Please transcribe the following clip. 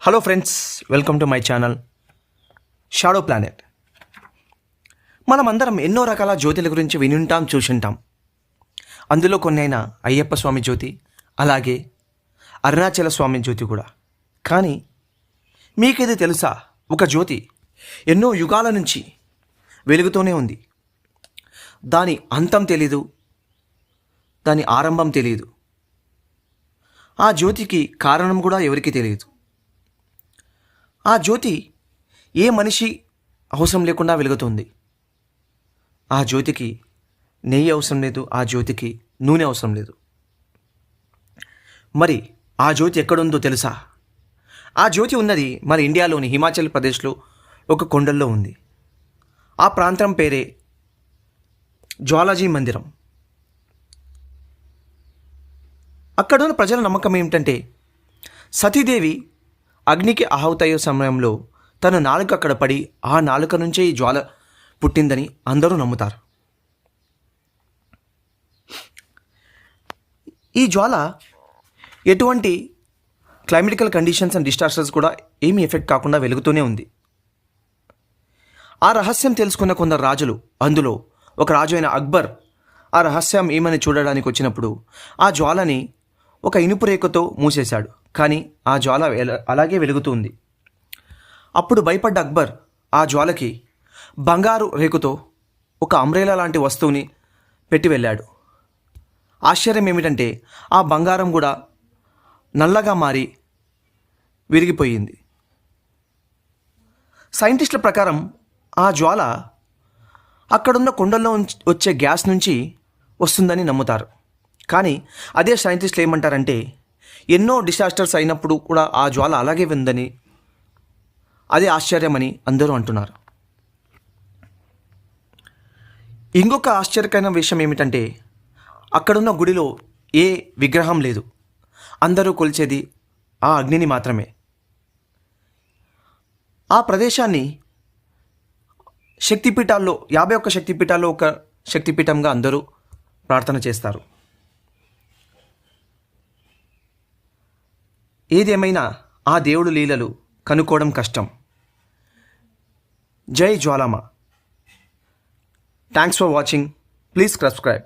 Hello friends, welcome to my channel shadow planet. మనమందరం ఎన్నో రకాల జ్యోతుల గురించి వినుంటాం, చూసుంటాం. అందులో కొన్ని అయినా అయ్యప్ప స్వామి జ్యోతి, అలాగే అరుణాచల స్వామి జ్యోతి కూడా. కానీ మీకేది తెలుసా, ఒక జ్యోతి ఎన్నో యుగాల నుంచి వెలుగుతూనే ఉంది. దాని అంతం తెలీదు, దాని ఆరంభం తెలియదు. ఆ జ్యోతికి కారణం కూడా ఎవరికీ తెలియదు. ఆ జ్యోతి ఏ మనిషి అవసరం లేకుండా వెలుగుతుంది. ఆ జ్యోతికి నెయ్యి అవసరం లేదు, ఆ జ్యోతికి నూనె అవసరం లేదు. మరి ఆ జ్యోతి ఎక్కడుందో తెలుసా? ఆ జ్యోతి ఉన్నది మన ఇండియాలోని హిమాచల్ ప్రదేశ్లో ఒక కొండల్లో ఉంది. ఆ ప్రాంతం పేరే జ్వాలాజీ మందిరం. అక్కడున్న ప్రజల నమ్మకం ఏమిటంటే, సతీదేవి అగ్నికి ఆహుతయ్యే సమయంలో తన నాలుక అక్కడ పడి ఆ నాలుక నుంచే ఈ జ్వాల పుట్టిందని అందరూ నమ్ముతారు. ఈ జ్వాల ఎటువంటి క్లైమేటికల్ కండిషన్స్ అండ్ డిస్టార్టర్స్ కూడా ఏమీ ఎఫెక్ట్ కాకుండా వెలుగుతూనే ఉంది. ఆ రహస్యం తెలుసుకున్న కొందరు రాజులు, అందులో ఒక రాజు అయిన అక్బర్, ఆ రహస్యం ఏమని చూడడానికి వచ్చినప్పుడు ఆ జ్వాలని ఒక ఇనుపు రేఖతో మూసేశాడు. కానీ ఆ జ్వాల అలాగే వెలుగుతుంది. అప్పుడు భయపడ్డ అక్బర్ ఆ జ్వాలకి బంగారు రేకుతో ఒక అంబ్రెలా లాంటి వస్తువుని పెట్టి వెళ్ళాడు. ఆశ్చర్యం ఏమిటంటే, ఆ బంగారం కూడా నల్లగా మారి విరిగిపోయింది. సైంటిస్టుల ప్రకారం ఆ జ్వాల అక్కడున్న కొండల్లో వచ్చే గ్యాస్ నుంచి వస్తుందని నమ్ముతారు. కానీ అదే సైంటిస్టులు ఏమంటారంటే, ఎన్నో డిసాస్టర్స్ అయినప్పుడు కూడా ఆ జ్వాల అలాగే ఉందని, అదే ఆశ్చర్యమని అందరూ అంటున్నారు. ఇంకొక ఆశ్చర్యకరమైన విషయం ఏమిటంటే, అక్కడున్న గుడిలో ఏ విగ్రహం లేదు. అందరూ కొలిచేది ఆ అగ్నిని మాత్రమే. ఆ ప్రదేశాన్ని శక్తిపీఠాల్లో 51 శక్తిపీఠాల్లో ఒక శక్తిపీఠంగా అందరూ ప్రార్థన చేస్తారు. ఏదేమైనా ఆ దేవుడు లీలలు కనుక్కోవడం కష్టం. జై జ్వాలామా. Thanks for watching. Please subscribe.